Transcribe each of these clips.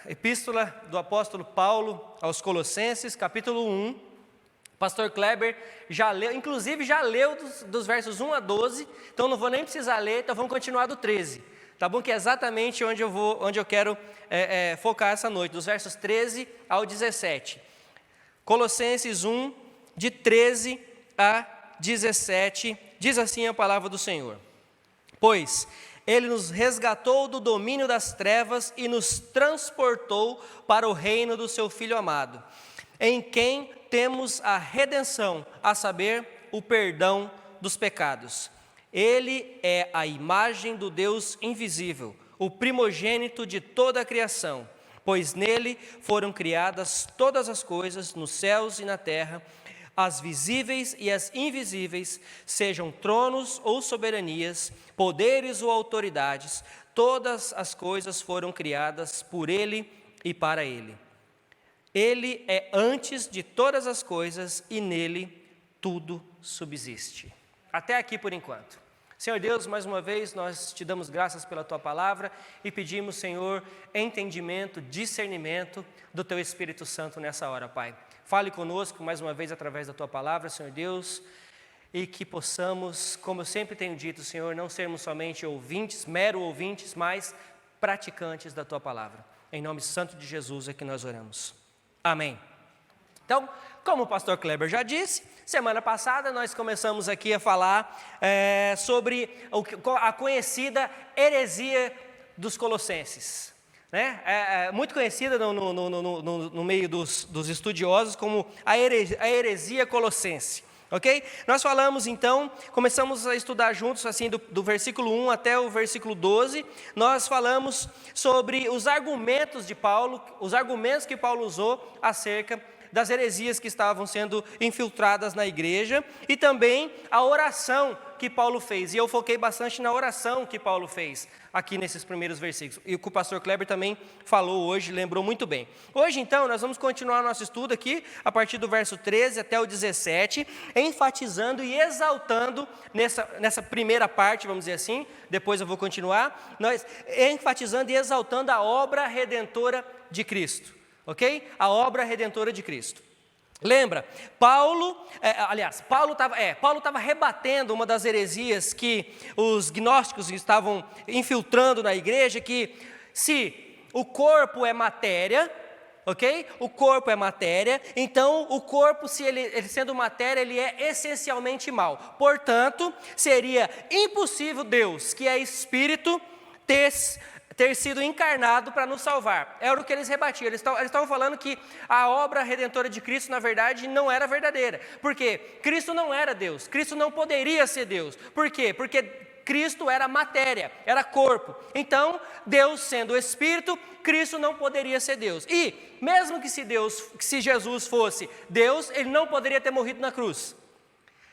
Epístola do apóstolo Paulo aos Colossenses, capítulo 1. Pastor Kleber já leu, inclusive já leu dos versos 1 a 12, então não vou nem precisar ler, então vamos continuar do 13, tá bom? Que é exatamente onde eu quero focar essa noite, dos versos 13 ao 17. Colossenses 1, de 13 a 17, diz assim a palavra do Senhor: Pois Ele nos resgatou do domínio das trevas e nos transportou para o reino do seu Filho amado, em quem temos a redenção, a saber, o perdão dos pecados. Ele é a imagem do Deus invisível, o primogênito de toda a criação, pois nele foram criadas todas as coisas, nos céus e na terra, as visíveis e as invisíveis, sejam tronos ou soberanias, poderes ou autoridades, todas as coisas foram criadas por ele e para ele. Ele é antes de todas as coisas e nele tudo subsiste. Até aqui por enquanto. Senhor Deus, mais uma vez nós te damos graças pela tua palavra e pedimos, Senhor, entendimento, discernimento do teu Espírito Santo nessa hora, Pai. Fale conosco mais uma vez através da tua palavra, Senhor Deus, e que possamos, como eu sempre tenho dito, Senhor, não sermos somente ouvintes, mero ouvintes, mas praticantes da tua palavra. Em nome santo de Jesus é que nós oramos. Amém. Então, como o pastor Kleber já disse, semana passada nós começamos aqui a falar sobre a conhecida heresia dos colossenses, né? Muito conhecida no meio dos estudiosos como a heresia colossense, ok? Nós falamos então, começamos a estudar juntos assim do versículo 1 até o versículo 12, nós falamos sobre os argumentos de Paulo, os argumentos que Paulo usou acerca das heresias que estavam sendo infiltradas na igreja e também a oração que Paulo fez. E eu foquei bastante na oração que Paulo fez aqui nesses primeiros versículos. E o que o pastor Kleber também falou hoje, lembrou muito bem. Hoje, então, nós vamos continuar nosso estudo aqui, a partir do verso 13 até o 17, enfatizando e exaltando nessa primeira parte, vamos dizer assim, depois eu vou continuar, nós enfatizando e exaltando a obra redentora de Cristo. Ok? A obra redentora de Cristo. Lembra, Paulo estava rebatendo uma das heresias que os gnósticos estavam infiltrando na igreja, que se o corpo é matéria, ok? O corpo é matéria, então o corpo, se ele sendo matéria, ele é essencialmente mal. Portanto, seria impossível Deus, que é espírito, ter sido encarnado para nos salvar. Era o que eles rebatiam. Eles estavam falando que a obra redentora de Cristo, na verdade, não era verdadeira. Por quê? Cristo não era Deus. Cristo não poderia ser Deus. Por quê? Porque Cristo era matéria, era corpo. Então, Deus sendo Espírito, Cristo não poderia ser Deus. E, mesmo que se Jesus fosse Deus, Ele não poderia ter morrido na cruz.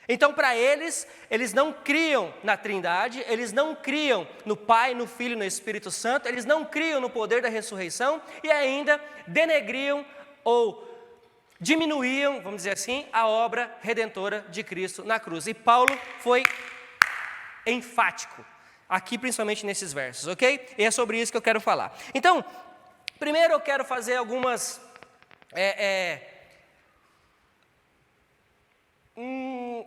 Então, para eles não criam na Trindade, eles não criam no Pai, no Filho e no Espírito Santo, eles não criam no poder da ressurreição e ainda denegriam ou diminuíam, vamos dizer assim, a obra redentora de Cristo na cruz. E Paulo foi enfático, aqui principalmente nesses versos, ok? E é sobre isso que eu quero falar. Então, primeiro eu quero fazer algumas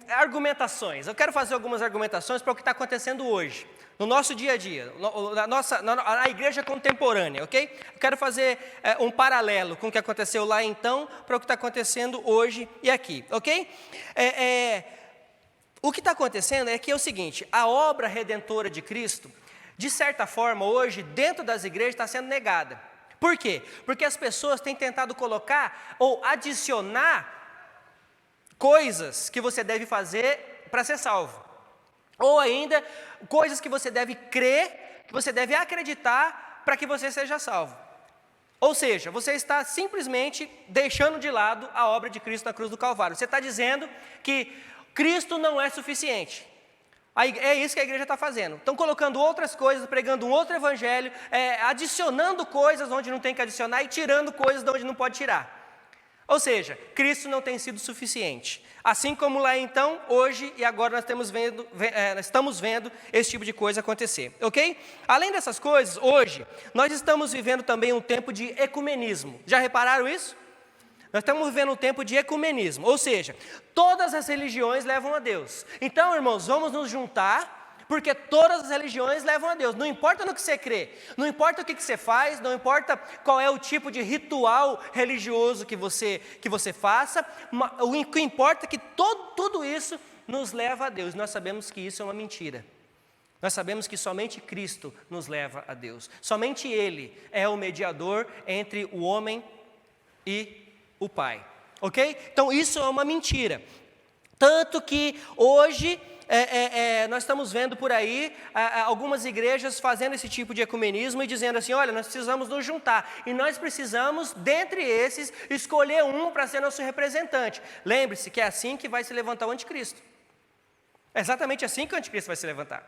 argumentações. Eu quero fazer algumas argumentações para o que está acontecendo hoje, no nosso dia a dia, na igreja contemporânea, ok? Eu quero fazer um paralelo com o que aconteceu lá então, para o que está acontecendo hoje e aqui, ok? O que está acontecendo é que é o seguinte, a obra redentora de Cristo, de certa forma, hoje, dentro das igrejas, está sendo negada. Por quê? Porque as pessoas têm tentado colocar ou adicionar coisas que você deve fazer para ser salvo. Ou ainda, coisas que você deve crer, que você deve acreditar para que você seja salvo. Ou seja, você está simplesmente deixando de lado a obra de Cristo na cruz do Calvário. Você está dizendo que Cristo não é suficiente. É isso que a igreja está fazendo. Estão colocando outras coisas, pregando um outro evangelho, adicionando coisas onde não tem que adicionar e tirando coisas de onde não pode tirar. Ou seja, Cristo não tem sido suficiente. Assim como lá então, hoje e agora nós estamos vendo esse tipo de coisa acontecer, ok? Além dessas coisas, hoje, nós estamos vivendo também um tempo de ecumenismo. Já repararam isso? Nós estamos vivendo um tempo de ecumenismo, ou seja, todas as religiões levam a Deus. Então, irmãos, vamos nos juntar, porque todas as religiões levam a Deus. Não importa no que você crê, não importa o que você faz, não importa qual é o tipo de ritual religioso que você faça, o que importa é que tudo isso nos leva a Deus. Nós sabemos que isso é uma mentira. Nós sabemos que somente Cristo nos leva a Deus. Somente Ele é o mediador entre o homem e o Pai, ok? Então isso é uma mentira. Tanto que hoje nós estamos vendo por aí algumas igrejas fazendo esse tipo de ecumenismo e dizendo assim, olha, nós precisamos nos juntar. E nós precisamos, dentre esses, escolher um para ser nosso representante. Lembre-se que é assim que vai se levantar o anticristo. É exatamente assim que o anticristo vai se levantar.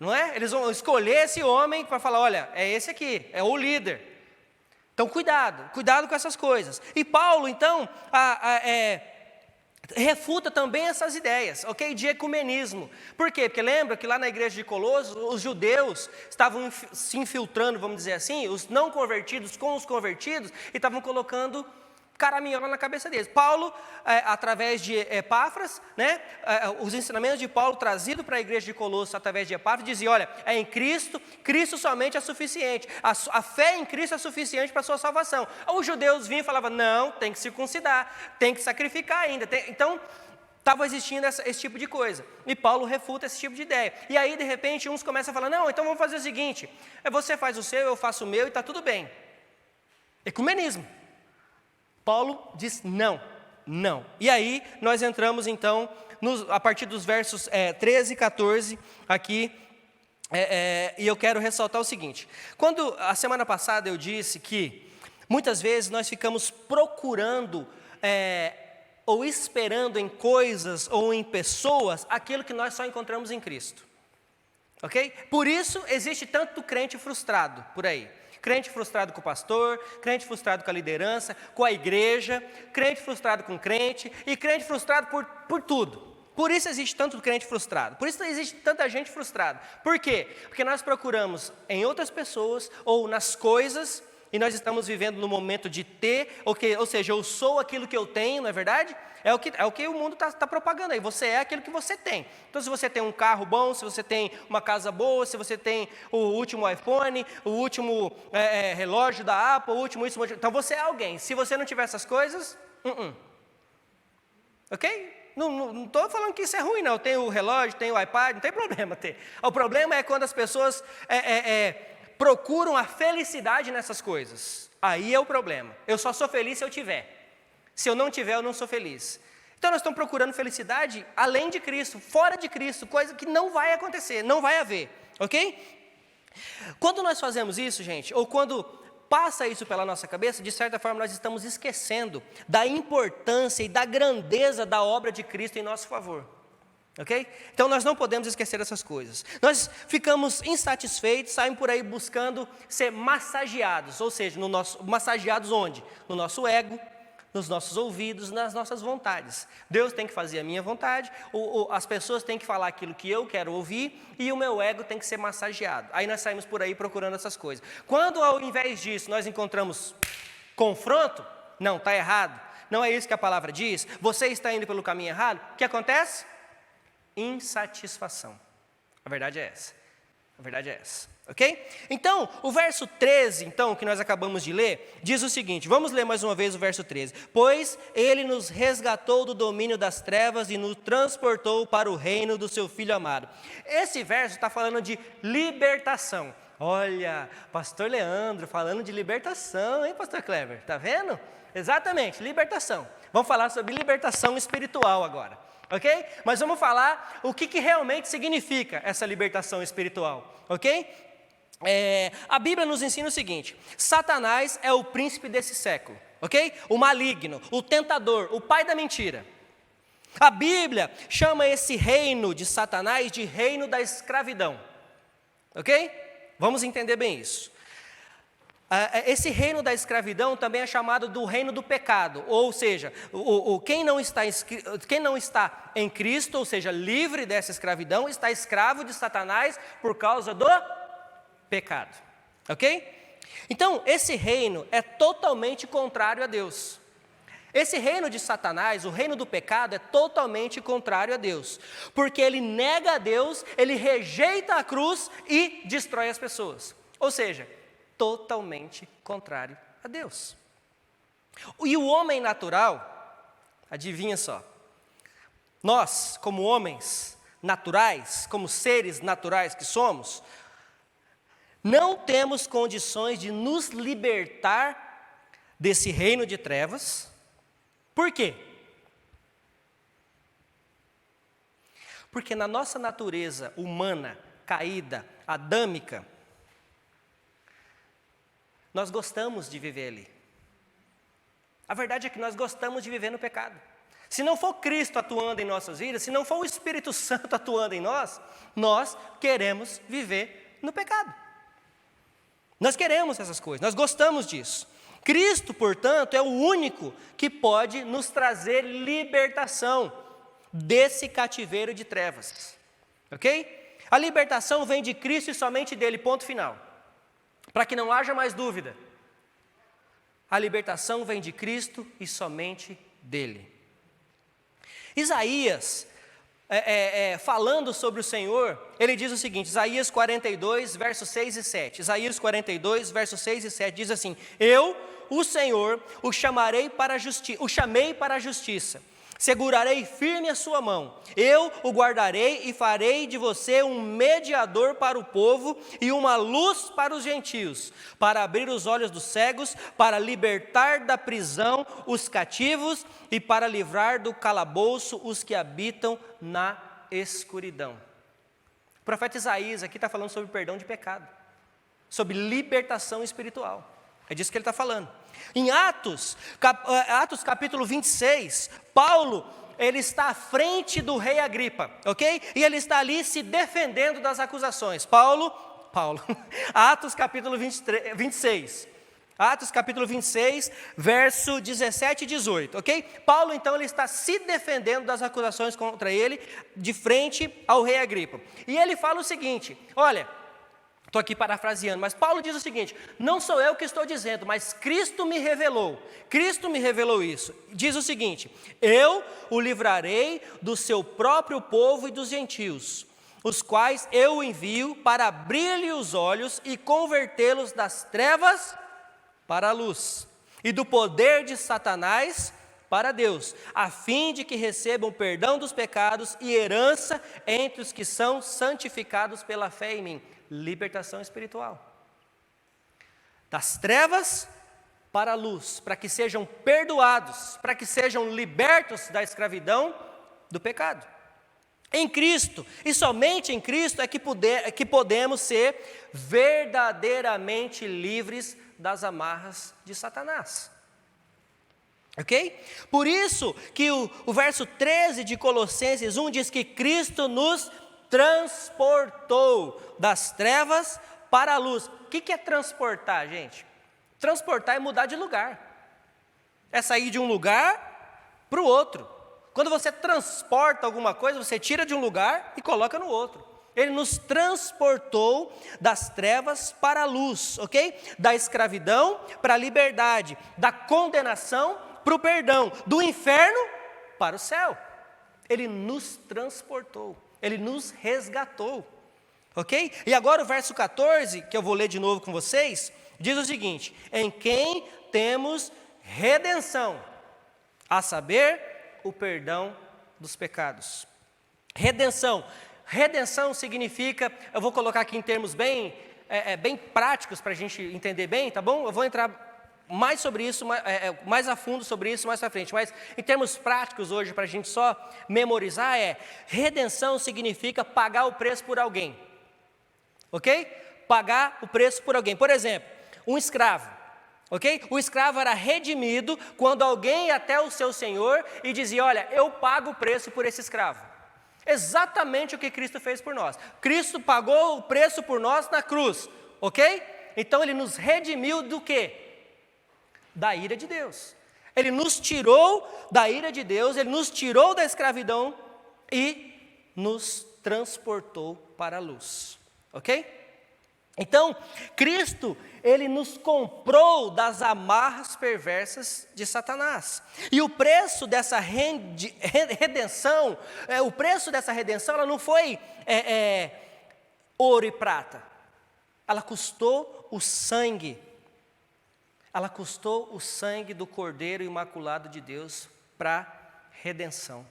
Não é? Eles vão escolher esse homem para falar, olha, é esse aqui, é o líder. Então, cuidado com essas coisas. E Paulo, então, refuta também essas ideias, ok? De ecumenismo. Por quê? Porque lembra que lá na igreja de Colossos, os judeus estavam se infiltrando, vamos dizer assim, os não convertidos com os convertidos, e estavam colocando caraminhola na cabeça deles. Paulo, através de Epáfras, né, os ensinamentos de Paulo trazidos para a igreja de Colossos através de Epáfras, dizia, olha, é em Cristo, Cristo somente é suficiente, a fé em Cristo é suficiente para a sua salvação. Os judeus vinham e falavam, não, tem que circuncidar, tem que sacrificar ainda. Então, estava existindo esse tipo de coisa. E Paulo refuta esse tipo de ideia. E aí, de repente, uns começam a falar, não, então vamos fazer o seguinte, você faz o seu, eu faço o meu e está tudo bem. Ecumenismo. Paulo diz não. E aí nós entramos então, a partir dos versos 13 e 14 aqui, e eu quero ressaltar o seguinte. Quando a semana passada eu disse que muitas vezes nós ficamos procurando ou esperando em coisas ou em pessoas aquilo que nós só encontramos em Cristo. Ok? Por isso existe tanto crente frustrado por aí. Crente frustrado com o pastor, crente frustrado com a liderança, com a igreja, crente frustrado com crente e crente frustrado por tudo. Por isso existe tanto crente frustrado, por isso existe tanta gente frustrada. Por quê? Porque nós procuramos em outras pessoas ou nas coisas e nós estamos vivendo no momento de ter, ou seja, eu sou aquilo que eu tenho, não é verdade? É o que o mundo está propagando aí, você é aquilo que você tem. Então se você tem um carro bom, se você tem uma casa boa, se você tem o último iPhone, o último relógio da Apple, o último isso, então você é alguém. Se você não tiver essas coisas, ok? Não estou falando que isso é ruim não, eu tenho o relógio, tenho o iPad, não tem problema ter. O problema é quando as pessoas procuram a felicidade nessas coisas. Aí é o problema. Eu só sou feliz se eu tiver. Se eu não tiver, eu não sou feliz. Então nós estamos procurando felicidade além de Cristo, fora de Cristo, coisa que não vai acontecer, não vai haver, ok? Quando nós fazemos isso, gente, ou quando passa isso pela nossa cabeça, de certa forma nós estamos esquecendo da importância e da grandeza da obra de Cristo em nosso favor. Ok? Então nós não podemos esquecer essas coisas. Nós ficamos insatisfeitos, saímos por aí buscando ser massageados, ou seja, massageados onde? No nosso ego, nos nossos ouvidos, nas nossas vontades. Deus tem que fazer a minha vontade, as pessoas têm que falar aquilo que eu quero ouvir e o meu ego tem que ser massageado. Aí nós saímos por aí procurando essas coisas. Quando ao invés disso nós encontramos confronto, não, está errado, não é isso que a palavra diz, você está indo pelo caminho errado, o que acontece? Insatisfação. A verdade é essa. Ok? Então, o verso 13, então, que nós acabamos de ler, diz o seguinte, vamos ler mais uma vez o verso 13. Pois ele nos resgatou do domínio das trevas e nos transportou para o reino do seu Filho amado. Esse verso está falando de libertação. Olha, pastor Leandro falando de libertação, hein, pastor Kleber? Está vendo? Exatamente, libertação. Vamos falar sobre libertação espiritual agora. Ok? Mas vamos falar o que realmente significa essa libertação espiritual, ok? A Bíblia nos ensina o seguinte, Satanás é o príncipe desse século, ok? O maligno, o tentador, o pai da mentira. A Bíblia chama esse reino de Satanás de reino da escravidão, ok? Vamos entender bem isso. Esse reino da escravidão também é chamado do reino do pecado, ou seja, quem não está em Cristo, ou seja, livre dessa escravidão, está escravo de Satanás por causa do pecado, ok? Então, esse reino é totalmente contrário a Deus. Esse reino de Satanás, o reino do pecado, é totalmente contrário a Deus, porque ele nega a Deus, ele rejeita a cruz e destrói as pessoas, ou seja, totalmente contrário a Deus. E o homem natural, adivinha só, nós, como homens naturais, como seres naturais que somos, não temos condições de nos libertar desse reino de trevas. Por quê? Porque na nossa natureza humana, caída, adâmica, nós gostamos de viver ali. A verdade é que nós gostamos de viver no pecado. Se não for Cristo atuando em nossas vidas, se não for o Espírito Santo atuando em nós, nós queremos viver no pecado. Nós queremos essas coisas, nós gostamos disso. Cristo, portanto, é o único que pode nos trazer libertação desse cativeiro de trevas. Ok? A libertação vem de Cristo e somente dele, ponto final. Para que não haja mais dúvida, a libertação vem de Cristo e somente dele. Isaías, falando sobre o Senhor, ele diz o seguinte, Isaías 42, versos 6 e 7. Isaías 42, versos 6 e 7 diz assim: Eu, o Senhor, o chamei para a justiça. Segurarei firme a sua mão, eu o guardarei e farei de você um mediador para o povo e uma luz para os gentios, para abrir os olhos dos cegos, para libertar da prisão os cativos e para livrar do calabouço os que habitam na escuridão. O profeta Isaías aqui está falando sobre perdão de pecado, sobre libertação espiritual. É disso que ele está falando. Em Atos capítulo 26, Paulo, ele está à frente do rei Agripa, ok? E ele está ali se defendendo das acusações. Paulo, Atos capítulo 26. Atos capítulo 26, verso 17 e 18, ok? Paulo, então, ele está se defendendo das acusações contra ele, de frente ao rei Agripa. E ele fala o seguinte, olha, estou aqui parafraseando, mas Paulo diz o seguinte: não sou eu que estou dizendo, mas Cristo me revelou isso. Diz o seguinte: eu o livrarei do seu próprio povo e dos gentios, os quais eu envio para abrir-lhe os olhos e convertê-los das trevas para a luz, e do poder de Satanás para Deus, a fim de que recebam perdão dos pecados e herança entre os que são santificados pela fé em mim. Libertação espiritual. Das trevas para a luz, para que sejam perdoados, para que sejam libertos da escravidão do pecado. Em Cristo, e somente em Cristo, é que podemos ser verdadeiramente livres das amarras de Satanás. Ok? Por isso que o verso 13 de Colossenses 1 diz que Cristo nos transportou das trevas para a luz. O que é transportar, gente? Transportar é mudar de lugar. É sair de um lugar para o outro. Quando você transporta alguma coisa, você tira de um lugar e coloca no outro. Ele nos transportou das trevas para a luz, ok? Da escravidão para a liberdade, da condenação para o perdão, do inferno para o céu. Ele nos transportou, ele nos resgatou, ok? E agora o verso 14, que eu vou ler de novo com vocês, diz o seguinte: em quem temos redenção, a saber, o perdão dos pecados. Redenção significa, eu vou colocar aqui em termos bem práticos para a gente entender bem, tá bom? Eu vou entrar mais sobre isso, mais a fundo sobre isso mais para frente, mas em termos práticos hoje, para a gente só memorizar, redenção significa pagar o preço por alguém, ok? Pagar o preço por alguém. Por exemplo, um escravo, ok? O escravo era redimido quando alguém ia até o seu senhor e dizia: olha, eu pago o preço por esse escravo. Exatamente o que Cristo fez por nós. Cristo pagou o preço por nós na cruz, ok? Então Ele nos redimiu do quê? Da ira de Deus. Ele nos tirou da ira de Deus, Ele nos tirou da escravidão e nos transportou para a luz. Ok? Então, Cristo, Ele nos comprou das amarras perversas de Satanás. E o preço dessa redenção, ela não foi ouro e prata. Ela custou o sangue. Ela custou o sangue do Cordeiro Imaculado de Deus para redenção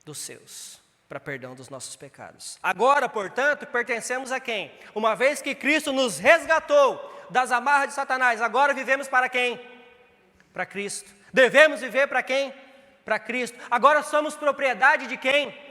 dos seus, para perdão dos nossos pecados. Agora, portanto, pertencemos a quem? Uma vez que Cristo nos resgatou das amarras de Satanás, agora vivemos para quem? Para Cristo. Devemos viver para quem? Para Cristo. Agora somos propriedade de quem?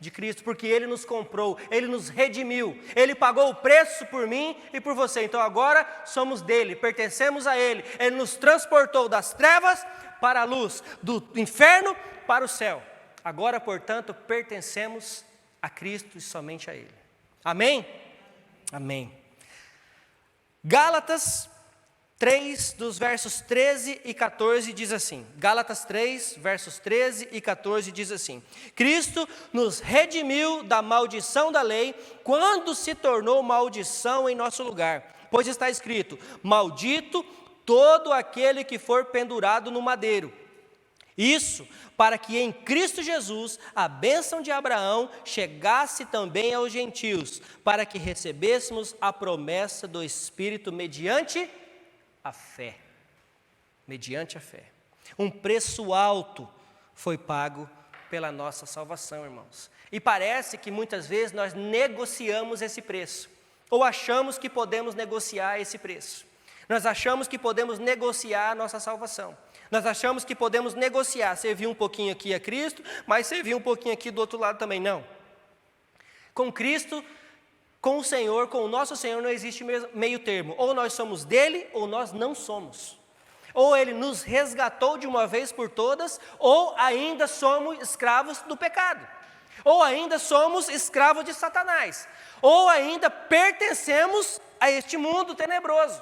De Cristo, porque Ele nos comprou, Ele nos redimiu, Ele pagou o preço por mim e por você. Então agora somos dele, pertencemos a Ele. Ele nos transportou das trevas para a luz, do inferno para o céu. Agora, portanto, pertencemos a Cristo e somente a Ele. Amém? Amém. Gálatas 3, dos versos 13 e 14 diz assim. Gálatas 3, versos 13 e 14 diz assim. Cristo nos redimiu da maldição da lei quando se tornou maldição em nosso lugar. Pois está escrito, maldito todo aquele que for pendurado no madeiro. Isso para que em Cristo Jesus a bênção de Abraão chegasse também aos gentios, para que recebêssemos a promessa do Espírito mediante a fé. Mediante a fé. Um preço alto foi pago pela nossa salvação, irmãos. E parece que muitas vezes nós negociamos esse preço, ou achamos que podemos negociar esse preço. Nós achamos que podemos negociar a nossa salvação. Nós achamos que podemos negociar, servir um pouquinho aqui a Cristo, mas servir um pouquinho aqui do outro lado também. Não. Com Cristo, com o Senhor, com o nosso Senhor, não existe meio termo. Ou nós somos dele, ou nós não somos. Ou Ele nos resgatou de uma vez por todas, ou ainda somos escravos do pecado. Ou ainda somos escravos de Satanás. Ou ainda pertencemos a este mundo tenebroso.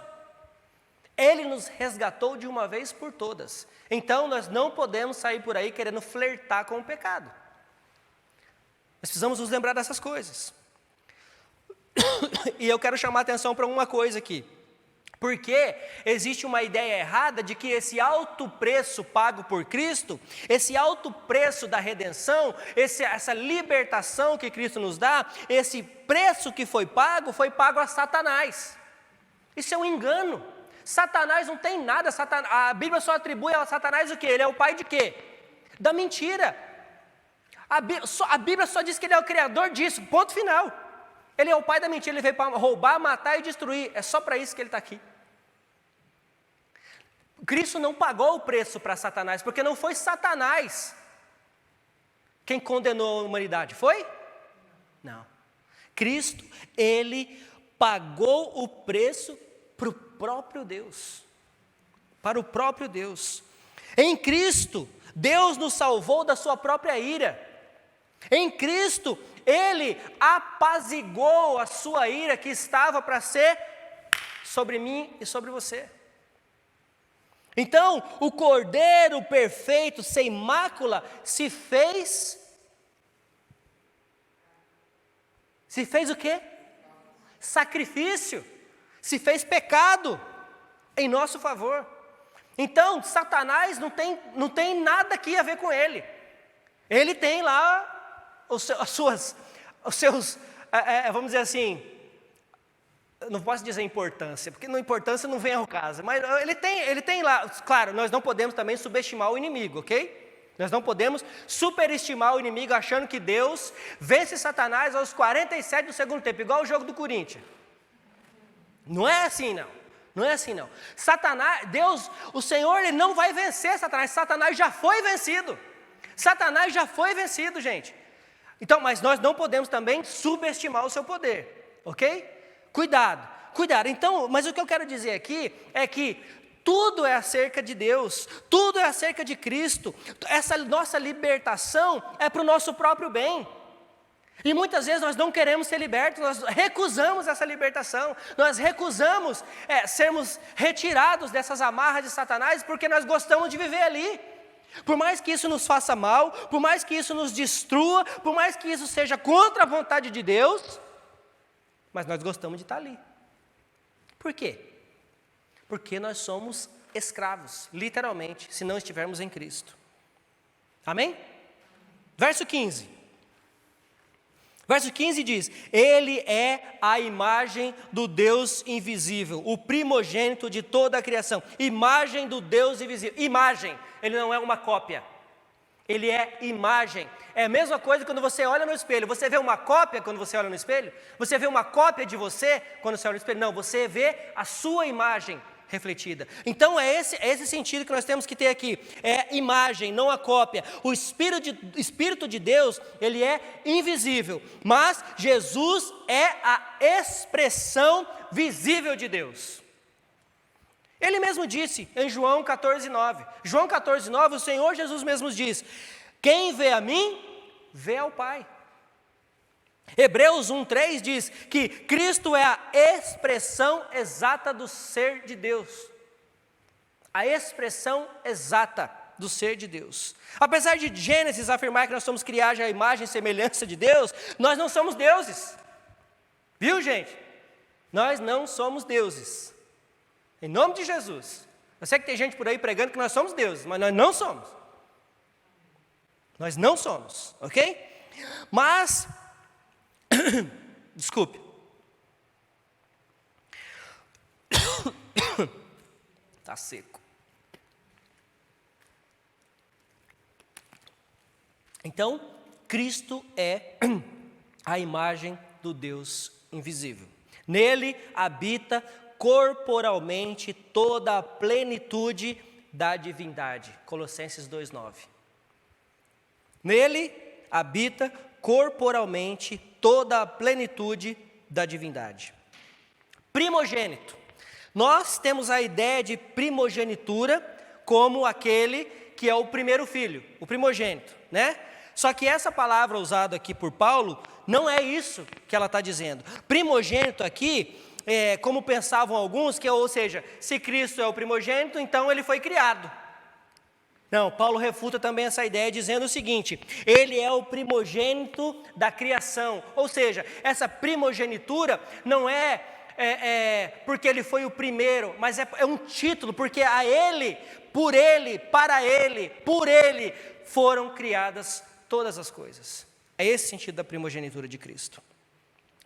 Ele nos resgatou de uma vez por todas. Então, nós não podemos sair por aí querendo flertar com o pecado. Nós precisamos nos lembrar dessas coisas. E eu quero chamar a atenção para uma coisa aqui. Porque existe uma ideia errada de que esse alto preço pago por Cristo, esse alto preço da redenção, essa libertação que Cristo nos dá, esse preço que foi pago a Satanás. Isso é um engano. Satanás não tem nada, a Bíblia só atribui a Satanás o quê? Ele é o pai de quê? Da mentira. A Bíblia só diz que ele é o criador disso, ponto final. Ele é o pai da mentira, ele veio para roubar, matar e destruir, é só para isso que ele está aqui. Cristo não pagou o preço para Satanás, porque não foi Satanás quem condenou a humanidade, foi? Não. Cristo, Ele pagou o preço para o próprio Deus, para o próprio Deus. Em Cristo, Deus nos salvou da sua própria ira. Em Cristo, Ele apaziguou a sua ira que estava para ser sobre mim e sobre você. Então, o Cordeiro perfeito, sem mácula, se fez o quê? Sacrifício. Se fez pecado em nosso favor. Então, Satanás não tem nada aqui a ver com ele. Ele tem lá os seus, vamos dizer assim, não posso dizer importância, porque importância não vem ao caso, mas ele tem lá, claro, nós não podemos também subestimar o inimigo, ok? Nós não podemos superestimar o inimigo achando que Deus vence Satanás aos 47 do segundo tempo, igual o jogo do Corinthians. Não é assim não, não é assim não. Satanás, Deus, o Senhor, Ele não vai vencer Satanás, Satanás já foi vencido. Satanás já foi vencido, gente. Então, mas nós não podemos também subestimar o seu poder, ok? Cuidado. Então, mas o que eu quero dizer aqui é que tudo é acerca de Deus, tudo é acerca de Cristo. Essa nossa libertação é para o nosso próprio bem. E muitas vezes nós não queremos ser libertos, nós recusamos essa libertação, nós recusamos sermos retirados dessas amarras de Satanás, porque nós gostamos de viver ali. Por mais que isso nos faça mal, por mais que isso nos destrua, por mais que isso seja contra a vontade de Deus, mas nós gostamos de estar ali. Por quê? Porque nós somos escravos, literalmente, se não estivermos em Cristo. Amém? Verso 15. Verso 15 diz: Ele é a imagem do Deus invisível, o primogênito de toda a criação. Imagem do Deus invisível. Imagem, ele não é uma cópia. Ele é imagem. É a mesma coisa quando você olha no espelho. Você vê uma cópia quando você olha no espelho? Você vê uma cópia de você quando você olha no espelho? Não, você vê a sua imagem refletida. Então é esse sentido que nós temos que ter aqui. É imagem, não a cópia. O Espírito de Deus, ele é invisível. Mas Jesus é a expressão visível de Deus. Ele mesmo disse em João 14,9. João 14,9, o Senhor Jesus mesmo diz: quem vê a mim, vê ao Pai. Hebreus 1,3 diz que Cristo é a expressão exata do ser de Deus. A expressão exata do ser de Deus. Apesar de Gênesis afirmar que nós somos criados à imagem e semelhança de Deus, nós não somos deuses. Viu, gente? Nós não somos deuses. Em nome de Jesus. Eu sei que tem gente por aí pregando que nós somos deuses, mas nós não somos. Nós não somos, ok? Mas, desculpe. Está seco. Então, Cristo é a imagem do Deus invisível. Nele habita corporalmente toda a plenitude da divindade. Colossenses 2,9. Nele habita corporalmente toda a plenitude da divindade. Primogênito. Nós temos a ideia de primogenitura como aquele que é o primeiro filho, o primogênito, né? Só que essa palavra usada aqui por Paulo não é isso que ela está dizendo. Primogênito aqui, como pensavam alguns, ou seja, se Cristo é o primogênito, então ele foi criado. Não, Paulo refuta também essa ideia dizendo o seguinte: ele é o primogênito da criação. Ou seja, essa primogenitura não é porque ele foi o primeiro, mas é um título, porque a ele, por ele, para ele, por ele, foram criadas todas as coisas. É esse sentido da primogenitura de Cristo.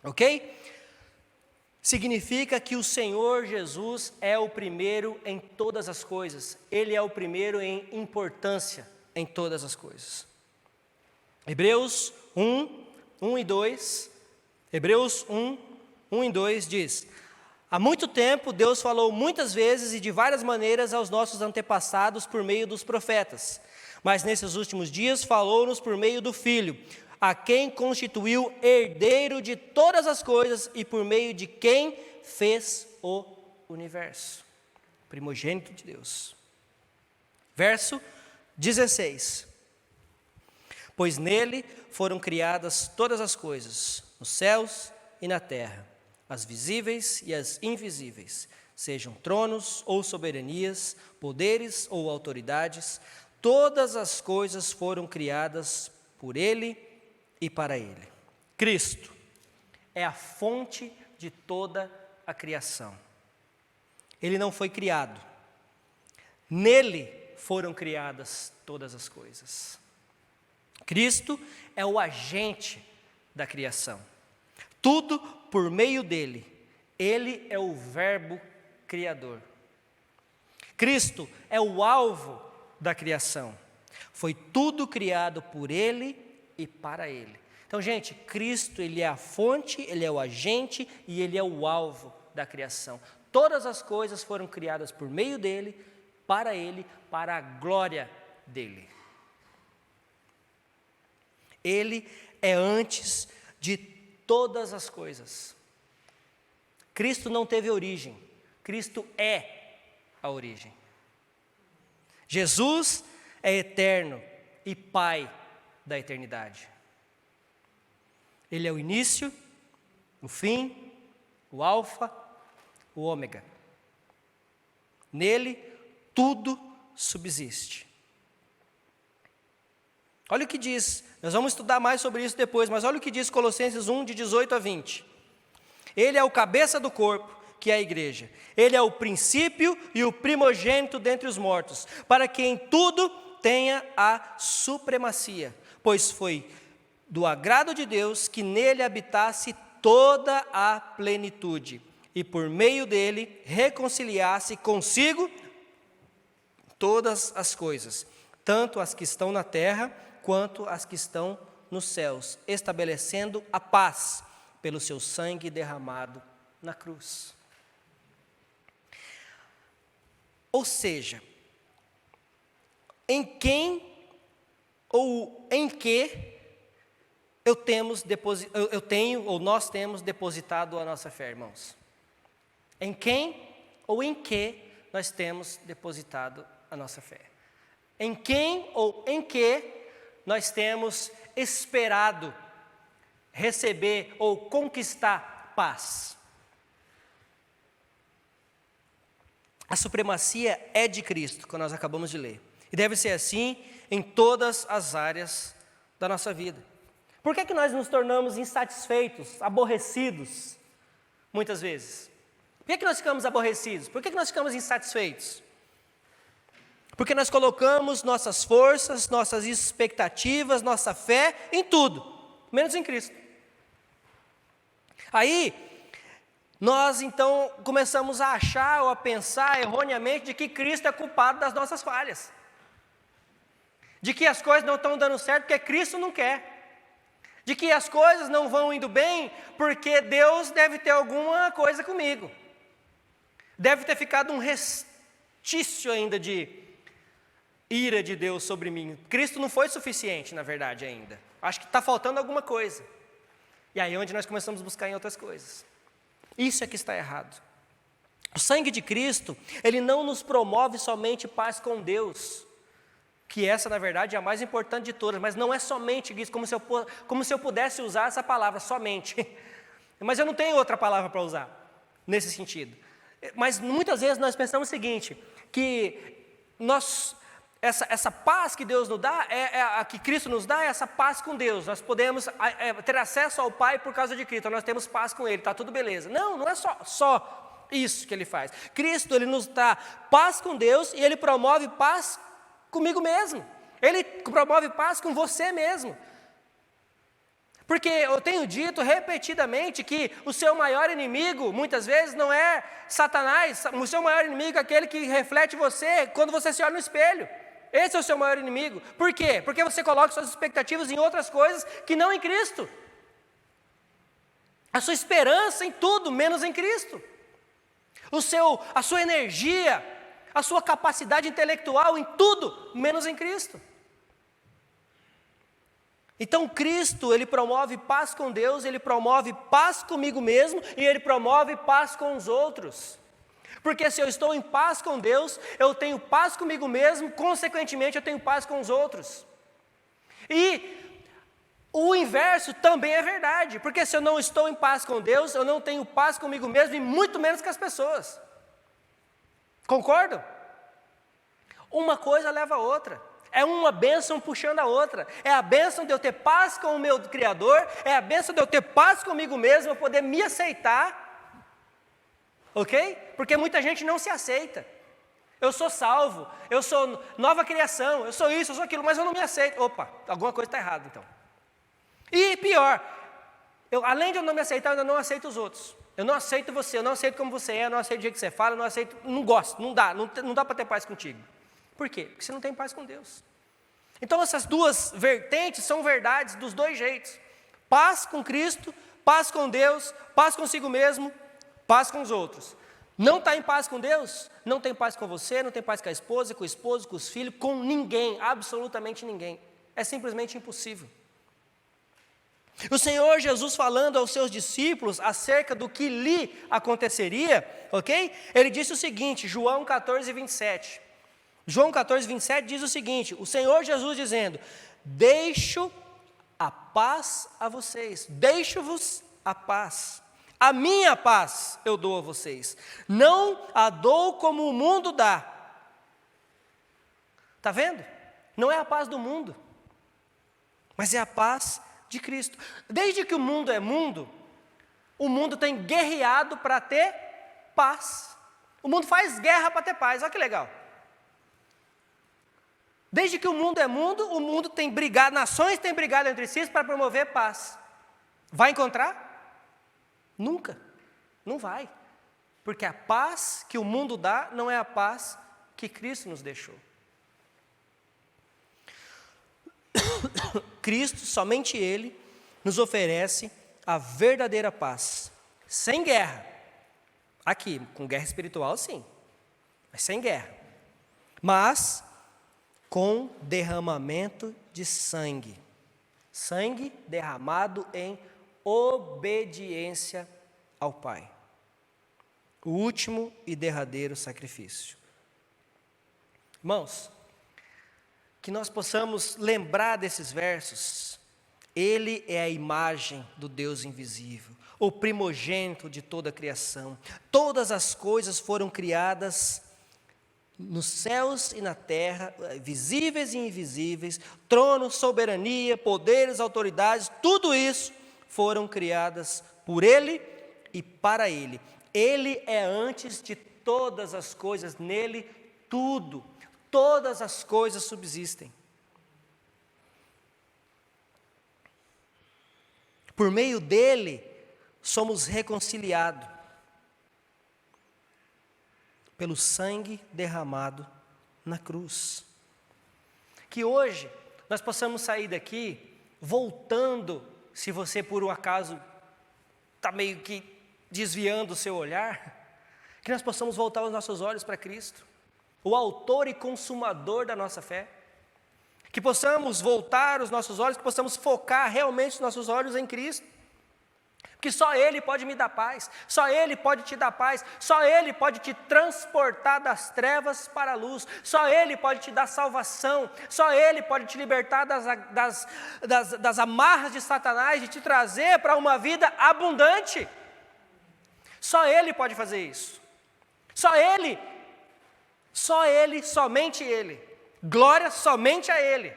Ok? Significa que o Senhor Jesus é o primeiro em todas as coisas. Ele é o primeiro em importância em todas as coisas. Hebreus 1 e 2. Hebreus 1 e 2 diz: há muito tempo Deus falou muitas vezes e de várias maneiras aos nossos antepassados por meio dos profetas. Mas nesses últimos dias falou-nos por meio do Filho, a quem constituiu herdeiro de todas as coisas e por meio de quem fez o universo. Primogênito de Deus. Verso 16. Pois nele foram criadas todas as coisas, nos céus e na terra, as visíveis e as invisíveis, sejam tronos ou soberanias, poderes ou autoridades, todas as coisas foram criadas por ele e para ele. Cristo é a fonte de toda a criação. Ele não foi criado. Nele foram criadas todas as coisas. Cristo é o agente da criação. Tudo por meio dele. Ele é o verbo criador. Cristo é o alvo da criação. Foi tudo criado por ele e para ele. Então, gente, Cristo, ele é a fonte, ele é o agente e ele é o alvo da criação. Todas as coisas foram criadas por meio dele, para a glória dele. Ele é antes de todas as coisas. Cristo não teve origem, Cristo é a origem. Jesus é eterno e Pai da eternidade. Ele é o início, o fim, o alfa, o ômega. Nele, tudo subsiste. Olha o que diz, nós vamos estudar mais sobre isso depois, mas olha o que diz Colossenses 1, de 18 a 20. Ele é o cabeça do corpo, que é a igreja. Ele é o princípio e o primogênito dentre os mortos, para que em tudo tenha a supremacia, pois foi do agrado de Deus que nele habitasse toda a plenitude, e por meio dele reconciliasse consigo todas as coisas, tanto as que estão na terra, quanto as que estão nos céus, estabelecendo a paz pelo seu sangue derramado na cruz. Ou seja, em quem ou em que nós temos depositado a nossa fé, irmãos? Em quem ou em que nós temos depositado a nossa fé? Em quem ou em que nós temos esperado receber ou conquistar paz? A supremacia é de Cristo, como nós acabamos de ler. E deve ser assim em todas as áreas da nossa vida. Por que nós nos tornamos insatisfeitos, aborrecidos, muitas vezes? Por que nós ficamos aborrecidos? Por que nós ficamos insatisfeitos? Porque nós colocamos nossas forças, nossas expectativas, nossa fé em tudo, menos em Cristo. Aí, nós então começamos a achar ou a pensar erroneamente de que Cristo é culpado das nossas falhas. De que as coisas não estão dando certo porque Cristo não quer. De que as coisas não vão indo bem porque Deus deve ter alguma coisa comigo. Deve ter ficado um restício ainda de ira de Deus sobre mim. Cristo não foi suficiente, na verdade, ainda. Acho que está faltando alguma coisa. E aí é onde nós começamos a buscar em outras coisas. Isso é que está errado. O sangue de Cristo, ele não nos promove somente paz com Deus, que essa, na verdade, é a mais importante de todas, mas não é somente isso, como se eu pudesse usar essa palavra, somente. Mas eu não tenho outra palavra para usar, nesse sentido. Mas muitas vezes nós pensamos o seguinte, que essa paz que Deus nos dá, a que Cristo nos dá, é essa paz com Deus. Nós podemos ter acesso ao Pai por causa de Cristo, nós temos paz com Ele, está tudo beleza. Não é só isso que Ele faz. Cristo, Ele nos dá paz com Deus e Ele promove paz comigo mesmo. Ele promove paz com você mesmo. Porque eu tenho dito repetidamente que o seu maior inimigo, muitas vezes, não é Satanás. O seu maior inimigo é aquele que reflete você quando você se olha no espelho. Esse é o seu maior inimigo. Por quê? Porque você coloca suas expectativas em outras coisas que não em Cristo. A sua esperança em tudo, menos em Cristo. A sua energia, a sua capacidade intelectual em tudo, menos em Cristo. Então Cristo, Ele promove paz com Deus, Ele promove paz comigo mesmo e Ele promove paz com os outros. Porque se eu estou em paz com Deus, eu tenho paz comigo mesmo, consequentemente eu tenho paz com os outros. E o inverso também é verdade, porque se eu não estou em paz com Deus, eu não tenho paz comigo mesmo e muito menos com as pessoas. Concordam? Uma coisa leva a outra. É uma bênção puxando a outra. É a bênção de eu ter paz com o meu Criador, é a bênção de eu ter paz comigo mesmo, eu poder me aceitar. Ok? Porque muita gente não se aceita. Eu sou salvo, eu sou nova criação, eu sou isso, eu sou aquilo, mas eu não me aceito. Opa, alguma coisa está errada então. E pior, além de eu não me aceitar, eu ainda não aceito os outros. Eu não aceito você, eu não aceito como você é, eu não aceito o jeito que você fala, eu não aceito, não gosto, não dá para ter paz contigo. Por quê? Porque você não tem paz com Deus. Então essas duas vertentes são verdades dos dois jeitos. Paz com Cristo, paz com Deus, paz consigo mesmo, paz com os outros. Não está em paz com Deus? Não tem paz com você, não tem paz com a esposa, com o esposo, com os filhos, com ninguém, absolutamente ninguém. É simplesmente impossível. O Senhor Jesus falando aos seus discípulos acerca do que lhe aconteceria, ok? Ele disse o seguinte, João 14, 27. João 14, 27 diz o seguinte, o Senhor Jesus dizendo, deixo a paz a vocês, deixo-vos a paz. A minha paz eu dou a vocês, não a dou como o mundo dá. Está vendo? Não é a paz do mundo, mas é a paz de Cristo. Desde que o mundo é mundo, o mundo tem guerreado para ter paz. O mundo faz guerra para ter paz, olha que legal. Desde que o mundo tem brigado, nações têm brigado entre si para promover paz. Vai encontrar? Nunca, não vai. Porque a paz que o mundo dá não é a paz que Cristo nos deixou. Cristo, somente Ele, nos oferece a verdadeira paz, sem guerra. Aqui, com guerra espiritual sim, mas sem guerra. Mas com derramamento de sangue. Sangue derramado em obediência ao Pai. O último e derradeiro sacrifício. Irmãos, que nós possamos lembrar desses versos. Ele é a imagem do Deus invisível, o primogênito de toda a criação. Todas as coisas foram criadas nos céus e na terra, visíveis e invisíveis, tronos, soberania, poderes, autoridades, tudo isso foram criadas por Ele e para Ele. Ele é antes de todas as coisas, nele todas as coisas subsistem. Por meio dele, somos reconciliados pelo sangue derramado na cruz. Que hoje nós possamos sair daqui voltando, se você por um acaso está meio que desviando o seu olhar, que nós possamos voltar os nossos olhos para Cristo, o autor e consumador da nossa fé. Que possamos voltar os nossos olhos, que possamos focar realmente os nossos olhos em Cristo. Porque só Ele pode me dar paz, só Ele pode te dar paz, só Ele pode te transportar das trevas para a luz, só Ele pode te dar salvação, só Ele pode te libertar das amarras de Satanás e te trazer para uma vida abundante. Só Ele pode fazer isso. Só Ele, somente Ele. Glória somente a Ele.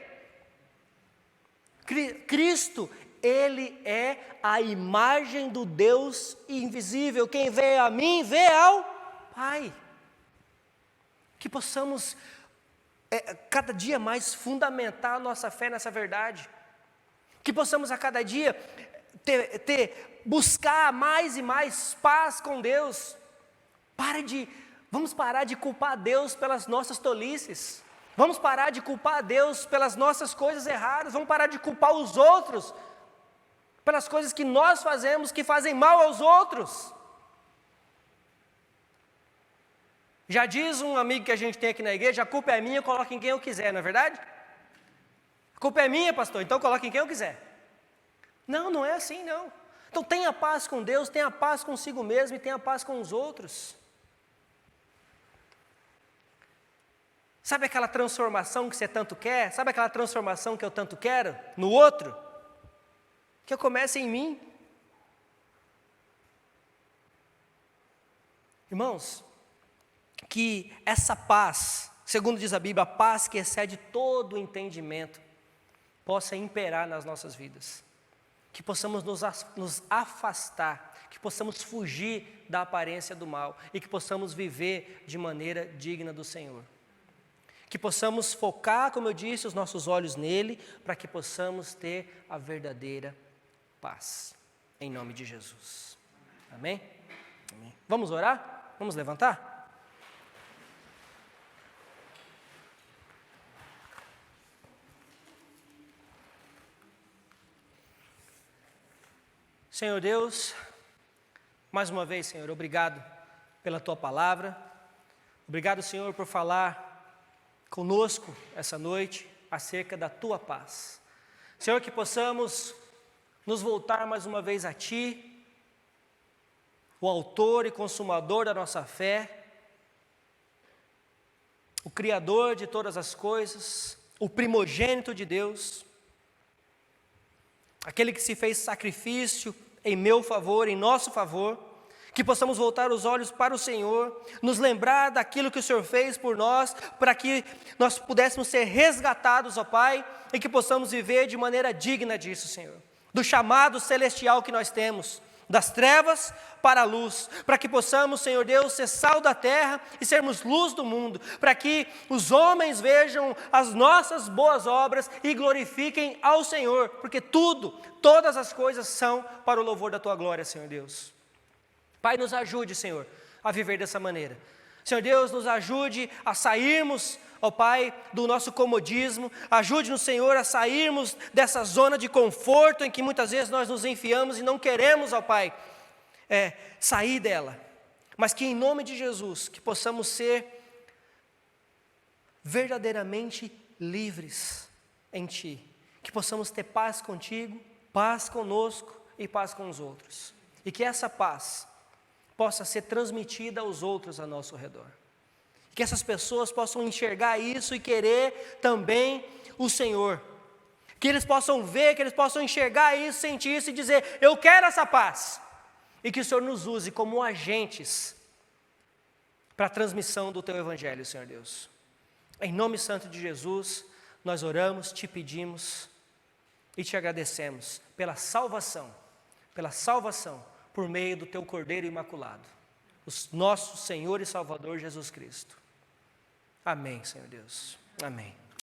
Cristo, Ele é a imagem do Deus invisível. Quem vê a mim, vê ao Pai. Que possamos cada dia mais fundamentar a nossa fé nessa verdade. Que possamos a cada dia buscar mais e mais paz com Deus. Vamos parar de culpar Deus pelas nossas tolices. Vamos parar de culpar Deus pelas nossas coisas erradas. Vamos parar de culpar os outros pelas coisas que nós fazemos, que fazem mal aos outros. Já diz um amigo que a gente tem aqui na igreja, a culpa é minha, eu coloco em quem eu quiser, não é verdade? A culpa é minha, pastor, então coloque em quem eu quiser. Não, não é assim não. Então tenha paz com Deus, tenha paz consigo mesmo e tenha paz com os outros. Sabe aquela transformação que você tanto quer? Sabe aquela transformação que eu tanto quero no outro? Que comece em mim. Irmãos, que essa paz, segundo diz a Bíblia, a paz que excede todo o entendimento, possa imperar nas nossas vidas. Que possamos nos afastar, que possamos fugir da aparência do mal e que possamos viver de maneira digna do Senhor. Que possamos focar, como eu disse, os nossos olhos nele, para que possamos ter a verdadeira paz. Em nome de Jesus. Amém? Amém. Vamos orar? Vamos levantar? Senhor Deus, mais uma vez, Senhor, obrigado pela Tua palavra. Obrigado, Senhor, por falar conosco essa noite acerca da Tua paz. Senhor, que possamos nos voltar mais uma vez a Ti, o autor e consumador da nossa fé, o Criador de todas as coisas, o primogênito de Deus. aquele que se fez sacrifício em meu favor, em nosso favor, que possamos voltar os olhos para o Senhor, nos lembrar daquilo que o Senhor fez por nós, para que nós pudéssemos ser resgatados, ó Pai, e que possamos viver de maneira digna disso, Senhor, do chamado celestial que nós temos, das trevas para a luz, para que possamos, Senhor Deus, ser sal da terra e sermos luz do mundo, para que os homens vejam as nossas boas obras e glorifiquem ao Senhor, porque todas as coisas são para o louvor da Tua glória, Senhor Deus. Pai, nos ajude, Senhor, a viver dessa maneira. Senhor Deus, nos ajude a sairmos, ó Pai, do nosso comodismo. Ajude-nos, Senhor, a sairmos dessa zona de conforto em que muitas vezes nós nos enfiamos e não queremos, ó Pai, sair dela. Mas que em nome de Jesus, que possamos ser verdadeiramente livres em Ti. Que possamos ter paz contigo, paz conosco e paz com os outros. E que essa paz possa ser transmitida aos outros ao nosso redor. Que essas pessoas possam enxergar isso e querer também o Senhor. Que eles possam ver, que eles possam enxergar isso, sentir isso e dizer, eu quero essa paz. E que o Senhor nos use como agentes para a transmissão do Teu Evangelho, Senhor Deus. Em nome santo de Jesus, nós oramos, Te pedimos e Te agradecemos pela salvação por meio do Teu Cordeiro Imaculado, o nosso Senhor e Salvador Jesus Cristo. Amém, Senhor Deus. Amém.